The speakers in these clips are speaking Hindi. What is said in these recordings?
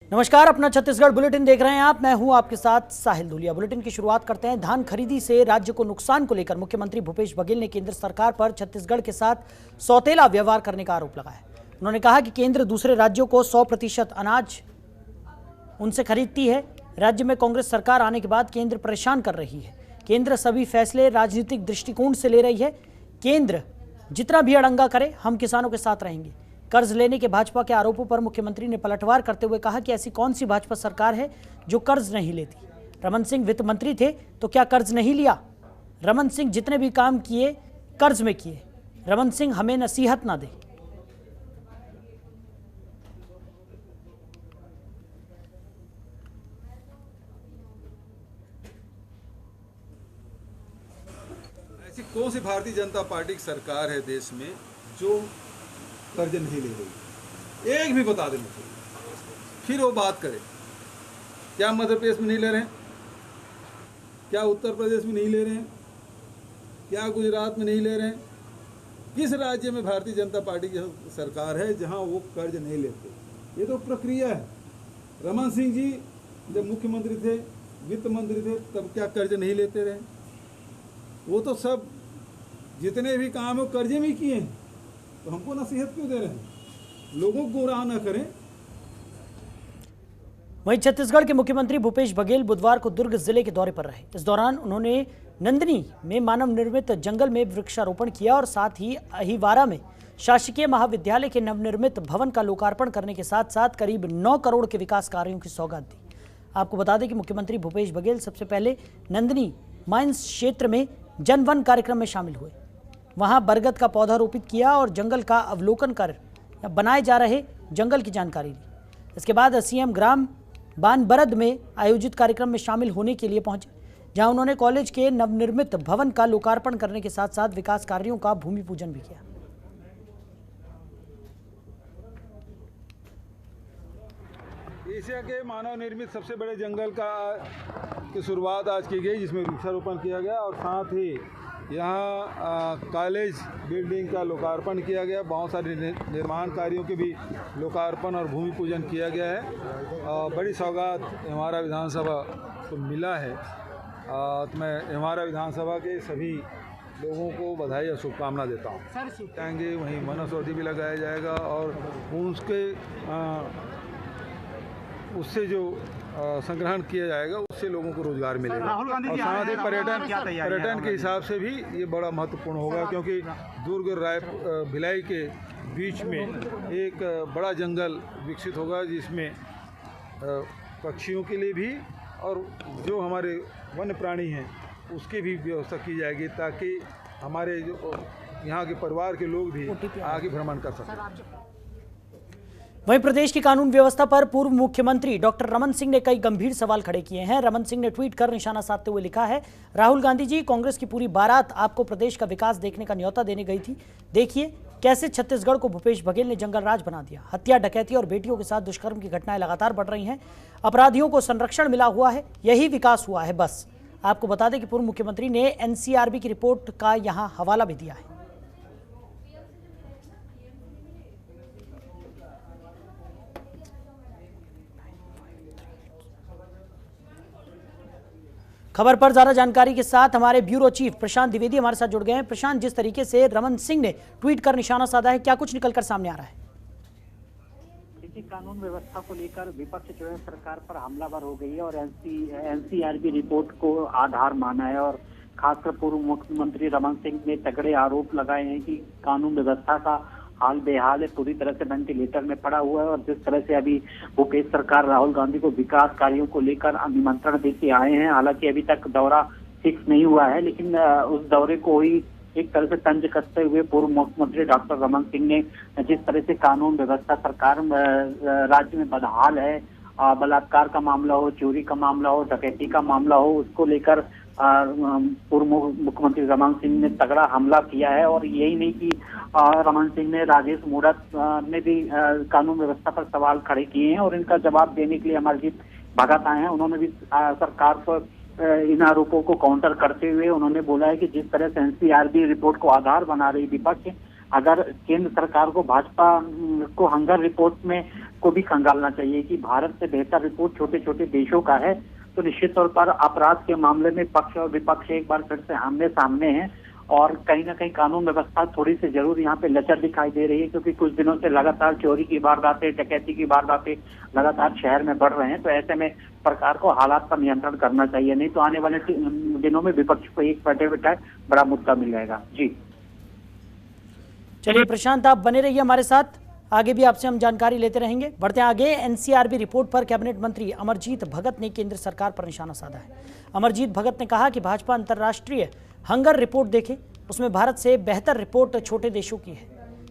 नमस्कार, अपना छत्तीसगढ़ बुलेटिन देख रहे हैं आप। मैं हूं आपके साथ साहिल धुलिया। बुलेटिन की शुरुआत करते हैं। धान खरीदी से राज्य को नुकसान को लेकर मुख्यमंत्री भूपेश बघेल ने केंद्र सरकार पर छत्तीसगढ़ के साथ सौतेला व्यवहार करने का आरोप लगाया। उन्होंने कहा कि केंद्र दूसरे राज्यों को 100% अनाज उनसे खरीदती है। राज्य में कांग्रेस सरकार आने के बाद केंद्र परेशान कर रही है। केंद्र सभी फैसले राजनीतिक दृष्टिकोण से ले रही है। केंद्र जितना भी अड़ंगा करे, हम किसानों के साथ रहेंगे। कर्ज लेने के भाजपा के आरोपों पर मुख्यमंत्री ने पलटवार करते हुए कहा कि ऐसी कौन सी भाजपा सरकार है जो कर्ज नहीं लेती। रमन सिंह वित्त मंत्री थे तो क्या कर्ज नहीं लिया? रमन सिंह जितने भी काम किए कर्ज में किए। रमन सिंह हमें नसीहत ना दे। ऐसी कौन सी भारतीय जनता पार्टी की सरकार है देश में जो कर्ज नहीं ले रही? एक भी बता दें मुझे, फिर वो बात करें। क्या मध्य प्रदेश में नहीं ले रहे हैं? क्या उत्तर प्रदेश में नहीं ले रहे हैं? क्या गुजरात में नहीं ले रहे हैं? किस राज्य में भारतीय जनता पार्टी की सरकार है जहां वो कर्ज नहीं लेते? ये तो प्रक्रिया है। रमन सिंह जी जब मुख्यमंत्री थे, वित्त मंत्री थे, तब क्या कर्ज नहीं लेते रहे? वो तो सब जितने भी काम है कर्जे में किए हैं। तो हमको नसीहत क्यों दे रहे हैं? लोगों को गुमराह न करें। वहीं छत्तीसगढ़ के मुख्यमंत्री भूपेश बघेल बुधवार को दुर्ग जिले के दौरे पर रहे। इस दौरान उन्होंने नंदनी में मानव निर्मित जंगल में वृक्षारोपण किया और साथ ही अहिवारा में शासकीय महाविद्यालय के नवनिर्मित भवन का लोकार्पण करने के साथ साथ करीब 9 करोड़ के विकास कार्यों की सौगात दी। आपको बता दें कि मुख्यमंत्री भूपेश बघेल सबसे पहले नंदनी माइंस क्षेत्र में जन वन कार्यक्रम में शामिल हुए। वहां बरगद का पौधा रोपित किया और जंगल का अवलोकन कर बनाए जा रहे जंगल की जानकारी ली। इसके बाद सीएम ग्राम बानबरद में आयोजित कार्यक्रम में शामिल होने के लिए पहुंचे, जहां उन्होंने कॉलेज के नवनिर्मित भवन का लोकार्पण करने के साथ साथ विकास कार्यों का भूमि पूजन भी किया। एशिया के मानव निर्मित सबसे बड़े जंगल की शुरुआत आज की गई, जिसमें वृक्षारोपण किया गया और साथ ही यहाँ कॉलेज बिल्डिंग का लोकार्पण किया गया। बहुत सारे निर्माण कार्यों के भी लोकार्पण और भूमि पूजन किया गया है। बड़ी सौगात हमारा विधानसभा को मिला है। तो मैं हमारा विधानसभा के सभी लोगों को बधाई और शुभकामना देता हूँ। जाएंगे वहीं वनौषधि भी लगाया जाएगा और उससे जो संग्रहण किया जाएगा उससे लोगों को रोजगार मिलेगा और साथ ही पर्यटन के हिसाब से भी ये बड़ा महत्वपूर्ण होगा, क्योंकि दुर्ग भिलाई के बीच में एक बड़ा जंगल विकसित होगा जिसमें पक्षियों के लिए भी और जो हमारे वन्य प्राणी हैं उसकी भी व्यवस्था की जाएगी, ताकि हमारे जो यहाँ के परिवार के लोग भी आगे भ्रमण कर सकें। वहीं प्रदेश की कानून व्यवस्था पर पूर्व मुख्यमंत्री डॉक्टर रमन सिंह ने कई गंभीर सवाल खड़े किए हैं। रमन सिंह ने ट्वीट कर निशाना साधते हुए लिखा है, राहुल गांधी जी, कांग्रेस की पूरी बारात आपको प्रदेश का विकास देखने का न्योता देने गई थी। देखिए कैसे छत्तीसगढ़ को भूपेश बघेल ने जंगल राज बना दिया। हत्या, डकैती और बेटियों के साथ दुष्कर्म की घटनाएं लगातार बढ़ रही हैं। अपराधियों को संरक्षण मिला हुआ है, यही विकास हुआ है बस। आपको बता दें कि पूर्व मुख्यमंत्री ने एनसीआरबी की रिपोर्ट का यहां हवाला भी दिया है। खबर पर ज्यादा जानकारी के साथ हमारे ब्यूरो चीफ प्रशांत द्विवेदी हमारे साथ जुड़ गए हैं। प्रशांत, जिस तरीके से रमन सिंह ने ट्वीट कर निशाना साधा है, क्या कुछ निकलकर सामने आ रहा है? देखिए, कानून व्यवस्था को लेकर विपक्ष जो है सरकार पर हमलावर हो गई है और एनसीआरबी रिपोर्ट को आधार माना है और खासकर पूर्व मुख्यमंत्री रमन सिंह ने तगड़े आरोप लगाए हैं कि कानून व्यवस्था का हाल बेहाल है, पूरी तरह से वेंटिलेटर में पड़ा हुआ है। और जिस तरह से अभी भूपेश सरकार राहुल गांधी को विकास कार्यों को लेकर निमंत्रण देके आए हैं, हालांकि अभी तक दौरा फिक्स नहीं हुआ है, लेकिन उस दौरे को ही एक तरह से तंज कसते हुए पूर्व मुख्यमंत्री डॉक्टर रमन सिंह ने जिस तरह से कानून व्यवस्था सरकार राज्य में बदहाल है, बलात्कार का मामला हो, चोरी का मामला हो, डकैती का मामला हो, उसको लेकर पूर्व मुख्यमंत्री रमन सिंह ने तगड़ा हमला किया है। और यही नहीं कि रमन सिंह ने राजेश मूणत ने भी कानून व्यवस्था पर सवाल खड़े किए हैं और इनका जवाब देने के लिए अमरजीत भगत आए हैं। उन्होंने भी सरकार पर इन आरोपों को काउंटर करते हुए उन्होंने बोला है कि जिस तरह से एनसीआरबी रिपोर्ट को आधार बना रही विपक्ष, अगर केंद्र सरकार को भाजपा को हंगर रिपोर्ट में को भी खंगालना चाहिए कि भारत से बेहतर रिपोर्ट छोटे छोटे देशों का है, तो निश्चित तौर पर अपराध के मामले में पक्ष और विपक्ष एक बार फिर से आमने सामने हैं और कहीं ना कहीं कानून व्यवस्था थोड़ी सी जरूर यहाँ पे लचर दिखाई दे रही है, क्योंकि कुछ दिनों से लगातार चोरी की वारदातें, डकैती की वारदातें लगातार शहर में बढ़ रहे हैं। तो ऐसे में सरकार को हालात पर नियंत्रण करना चाहिए, नहीं तो आने वाले दिनों में विपक्ष को एक बैठे बैठा बड़ा मुद्दा मिल जाएगा। जी चलिए प्रशांत, आप बने रहिए हमारे साथ, आगे भी आपसे हम जानकारी लेते रहेंगे। बढ़ते हैं आगे। एनसीआरबी रिपोर्ट पर कैबिनेट मंत्री अमरजीत भगत ने केंद्र सरकार पर निशाना साधा है। अमरजीत भगत ने कहा कि भाजपा अंतर्राष्ट्रीय हंगर रिपोर्ट देखे, उसमें भारत से बेहतर रिपोर्ट छोटे देशों की है।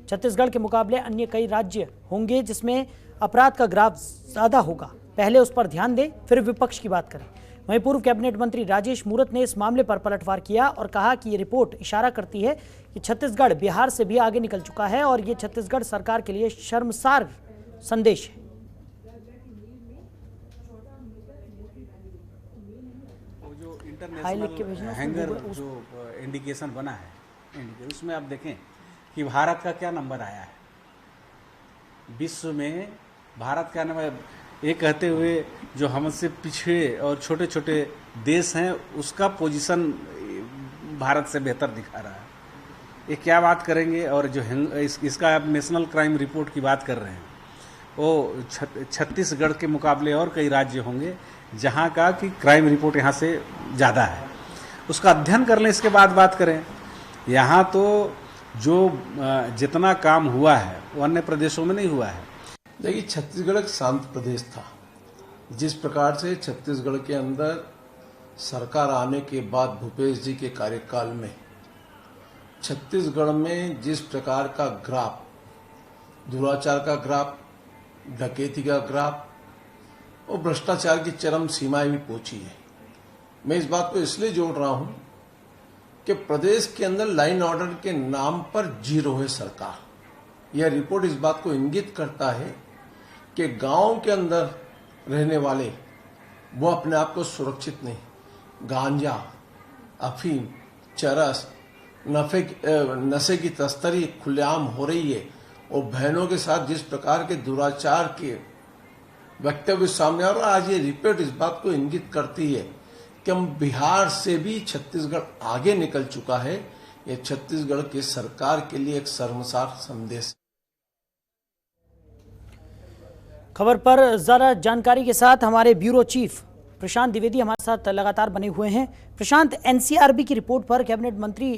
छत्तीसगढ़ के मुकाबले अन्य कई राज्य होंगे जिसमें अपराध का ग्राफ ज्यादा होगा, पहले उस पर ध्यान दें फिर विपक्ष की बात करें। वहीं पूर्व कैबिनेट मंत्री राजेश मूरत ने इस मामले पर पलटवार किया और कहा कि ये रिपोर्ट इशारा करती है कि छत्तीसगढ़ बिहार से भी आगे निकल चुका है और ये छत्तीसगढ़ सरकार के लिए शर्मसार संदेश है। जो इंटरनेशनल हैंगर जो इंडिकेशन बना है उसमें आप देखें कि भारत का क्या नंबर आया है विश्व में। भारत का नंबर ये कहते हुए जो हमसे पिछड़े और छोटे छोटे देश हैं उसका पोजीशन भारत से बेहतर दिखा रहा है। ये क्या बात करेंगे। और जो इसका आप नेशनल क्राइम रिपोर्ट की बात कर रहे हैं, वो छत्तीसगढ़ के मुकाबले और कई राज्य होंगे जहाँ का कि क्राइम रिपोर्ट यहाँ से ज़्यादा है। उसका अध्ययन कर लें, इसके बाद बात करें। यहाँ तो जो जितना काम हुआ है वो अन्य प्रदेशों में नहीं हुआ है। देखिए, छत्तीसगढ़ एक शांत प्रदेश था। जिस प्रकार से छत्तीसगढ़ के अंदर सरकार आने के बाद भूपेश जी के कार्यकाल में छत्तीसगढ़ में जिस प्रकार का ग्राफ, दुराचार का ग्राफ, डकैती का ग्राफ और भ्रष्टाचार की चरम सीमाएं भी पहुंची है। मैं इस बात को इसलिए जोड़ रहा हूं कि प्रदेश के अंदर लाइन ऑर्डर के नाम पर जीरो है सरकार। यह रिपोर्ट इस बात को इंगित करता है कि गांव के अंदर रहने वाले वो अपने आप को सुरक्षित नहीं, गांजा, अफीम, चरस, नशे की तस्करी खुलेआम हो रही है और बहनों के साथ जिस प्रकार के दुराचार के वक्तव्य सामने आ रहा है। आज ये रिपोर्ट इस बात को इंगित करती है कि हम बिहार से भी छत्तीसगढ़ आगे निकल चुका है। ये छत्तीसगढ़ की सरकार के लिए एक शर्मसार संदेश है। खबर पर ज़रा जानकारी के साथ हमारे ब्यूरो चीफ प्रशांत द्विवेदी हमारे साथ लगातार बने हुए हैं। प्रशांत, एनसीआरबी की रिपोर्ट पर कैबिनेट मंत्री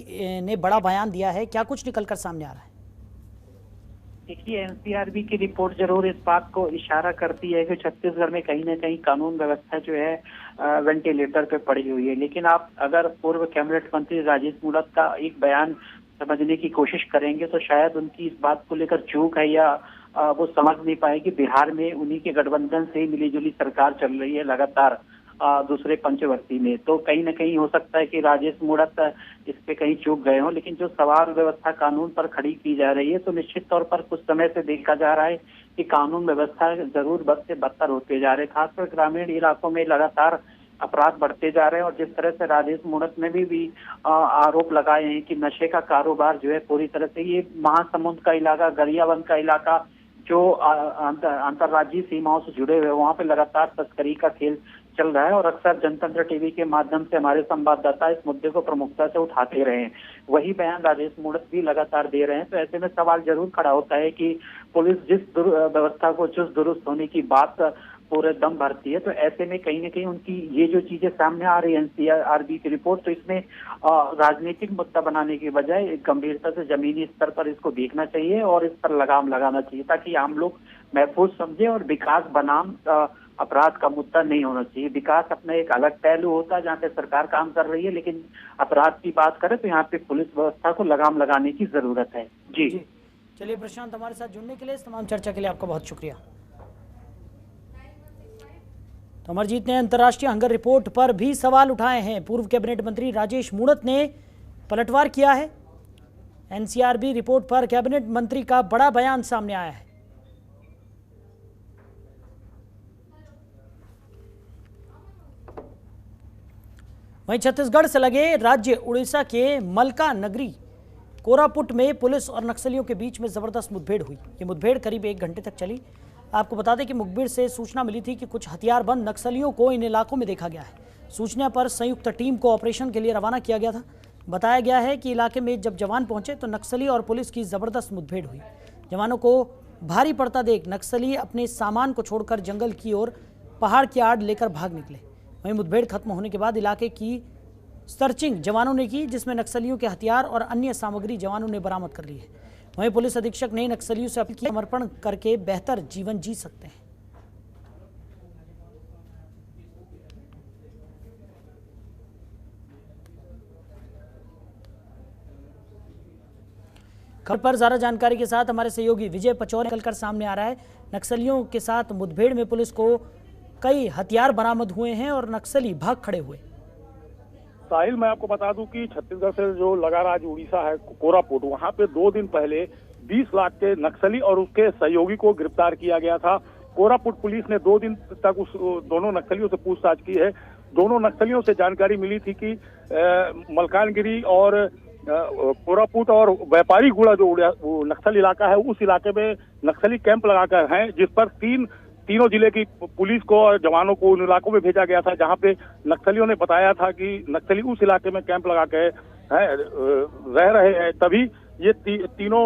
ने बड़ा बयान दिया है, क्या कुछ निकलकर सामने आ रहा है? देखिए, एनसीआरबी की रिपोर्ट जरूर इस बात को इशारा करती है कि छत्तीसगढ़ में कहीं ना कहीं कानून व्यवस्था जो है वेंटिलेटर पे पड़ी हुई है। लेकिन आप अगर पूर्व कैबिनेट मंत्री राजेश मूरत का एक बयान समझने की कोशिश करेंगे तो शायद उनकी इस बात को लेकर चूक है या वो समझ नहीं पाए कि बिहार में उन्हीं के गठबंधन से मिलीजुली सरकार चल रही है लगातार दूसरे पंचवर्ती में। तो कहीं ना कहीं हो सकता है कि राजेश मूरत इस पे कहीं चूक गए हों। लेकिन जो सवाल व्यवस्था कानून पर खड़ी की जा रही है तो निश्चित तौर पर कुछ समय से देखा जा रहा है कि कानून व्यवस्था जरूर बद से बदतर होते जा रहे हैं। खासकर ग्रामीण इलाकों में लगातार अपराध बढ़ते जा रहे हैं और जिस तरह से राजेश मूरत ने भी आरोप लगाए हैं कि नशे का कारोबार जो है पूरी तरह से ये महासमुंद का इलाका, गरियाबंद का इलाका जो अंतर्राज्यीय सीमाओं से जुड़े हुए वहां पे लगातार तस्करी का खेल चल रहा है। और अक्सर जनतंत्र टीवी के माध्यम से हमारे संवाददाता इस मुद्दे को प्रमुखता से उठाते रहे हैं। वही बयान राजेश मूरत भी लगातार दे रहे हैं। तो ऐसे में सवाल जरूर खड़ा होता है कि पुलिस जिस व्यवस्था को चुस्त दुरुस्त होने की बात पूरे दम भरती है, तो ऐसे में कहीं ना कहीं उनकी ये जो चीजें सामने आ रही है एनसीआरबी की रिपोर्ट, तो इसमें राजनीतिक मुद्दा बनाने की बजाय एक गंभीरता से जमीनी स्तर पर इसको देखना चाहिए और इस पर लगाम लगाना चाहिए ताकि आम लोग महफूज समझे और विकास बनाम अपराध का मुद्दा नहीं होना चाहिए। विकास अपना एक अलग पहलू होता है जहाँ पे सरकार काम कर रही है, लेकिन अपराध की बात करें तो यहाँ पे पुलिस व्यवस्था को लगाम लगाने की जरूरत है। जी चलिए प्रशांत, हमारे साथ जुड़ने के लिए, इस तमाम चर्चा के लिए आपका बहुत शुक्रिया। तो अमरजीत ने अंतर्राष्ट्रीय हंगर रिपोर्ट पर भी सवाल उठाए हैं। पूर्व कैबिनेट मंत्री राजेश मूरत ने पलटवार किया है। एनसीआरबी रिपोर्ट पर कैबिनेट मंत्री का बड़ा बयान सामने आया है। वहीं छत्तीसगढ़ से लगे राज्य उड़ीसा के मलका नगरी कोरापुट में पुलिस और नक्सलियों के बीच में जबरदस्त मुठभेड़ हुई। ये मुठभेड़ करीब 1 घंटे तक चली। आपको बता दें कि मुखबिर से सूचना मिली थी कि कुछ हथियारबंद नक्सलियों को इन इलाकों में देखा गया है। सूचना पर संयुक्त टीम को ऑपरेशन के लिए रवाना किया गया था। बताया गया है कि इलाके में जब जवान पहुंचे तो नक्सली और पुलिस की जबरदस्त मुठभेड़ हुई। जवानों को भारी पड़ता देख नक्सली अपने सामान को छोड़कर जंगल की ओर पहाड़ की आड़ लेकर भाग निकले। वहीं मुठभेड़ खत्म होने के बाद इलाके की सर्चिंग जवानों ने की, जिसमें नक्सलियों के हथियार और अन्य सामग्री जवानों ने बरामद कर ली है। वहीं पुलिस अधीक्षक ने नक्सलियों से अपील की, समर्पण करके बेहतर जीवन जी सकते हैं। खबर पर ज्यादा जानकारी के साथ हमारे सहयोगी विजय पचौरी निकलकर सामने आ रहा है। नक्सलियों के साथ मुठभेड़ में पुलिस को कई हथियार बरामद हुए हैं और नक्सली भाग खड़े हुए। साहिल, मैं आपको बता दूं कि छत्तीसगढ़ से जो लगा राज्य उड़ीसा है कोरापुट, वहां पे 2 दिन पहले 20 लाख के नक्सली और उसके सहयोगी को गिरफ्तार किया गया था। कोरापुट पुलिस ने 2 दिन तक उस दोनों नक्सलियों से पूछताछ की है। दोनों नक्सलियों से जानकारी मिली थी कि मलकानगिरी और कोरापुट और व्यापारी गुड़ा जो नक्सल इलाका है, उस इलाके में नक्सली कैंप लगाकर हैं, जिस पर तीनों जिले की पुलिस को और जवानों को उन इलाकों में भेजा गया था, जहां पे नक्सलियों ने बताया था कि नक्सली उस इलाके में कैंप लगा के रह रहे हैं। तभी ये तीनों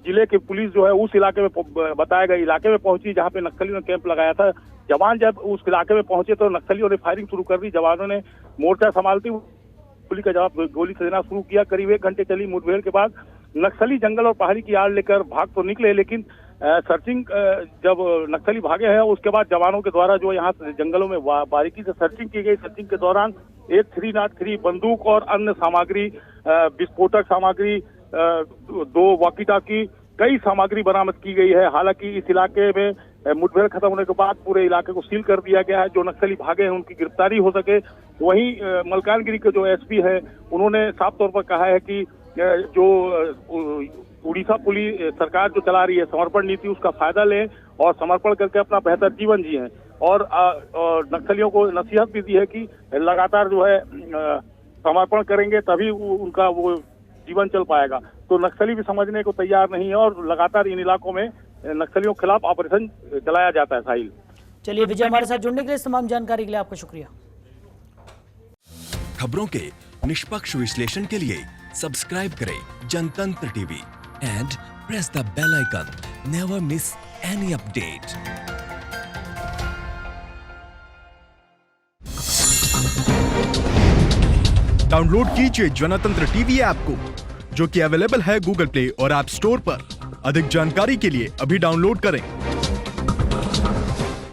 जिले की पुलिस जो है उस इलाके में बताए गए इलाके में पहुंची, जहां पे नक्सलियों ने कैंप लगाया था। जवान जब उस इलाके में पहुंचे तो नक्सलियों ने फायरिंग शुरू कर दी। जवानों ने मोर्चा संभालते पुलिस का जवाब गोली से देना शुरू किया। करीब 1 घंटे चली मुठभेड़ के बाद नक्सली जंगल और पहाड़ी की आड़ लेकर भाग तो निकले, लेकिन सर्चिंग जब नक्सली भागे हैं उसके बाद जवानों के द्वारा जो यहाँ जंगलों में बारीकी से सर्चिंग की गई। सर्चिंग के दौरान एक 303 बंदूक और अन्य सामग्री, विस्फोटक सामग्री, 2 वॉकी टॉकी, कई सामग्री बरामद की गई है। हालांकि इस इलाके में मुठभेड़ खत्म होने के बाद पूरे इलाके को सील कर दिया गया है। जो नक्सली भागे हैं उनकी गिरफ्तारी हो सके। वहीं मलकानगिरी के जो एसपी है उन्होंने साफ तौर पर कहा है कि जो उड़ीसा पुलिस सरकार जो चला रही है समर्पण नीति, उसका फायदा लें और समर्पण करके अपना बेहतर जीवन जिएं। और नक्सलियों को नसीहत भी दी है कि लगातार जो है समर्पण करेंगे तभी उनका वो जीवन चल पाएगा। तो नक्सली भी समझने को तैयार नहीं है और लगातार इन इलाकों में नक्सलियों के खिलाफ ऑपरेशन चलाया जाता है। साहिल, चलिए विजय, हमारे साथ जुड़ने के लिए, तमाम जानकारी के लिए आपका शुक्रिया। खबरों के निष्पक्ष विश्लेषण के लिए सब्सक्राइब करें Jantantra TV and press the bell icon. Never miss any update. Download कीजिए जनतंत्र टीवी ऐप को, जो कि अवेलेबल है गूगल प्ले और ऐप स्टोर पर। अधिक जानकारी के लिए अभी डाउनलोड करें।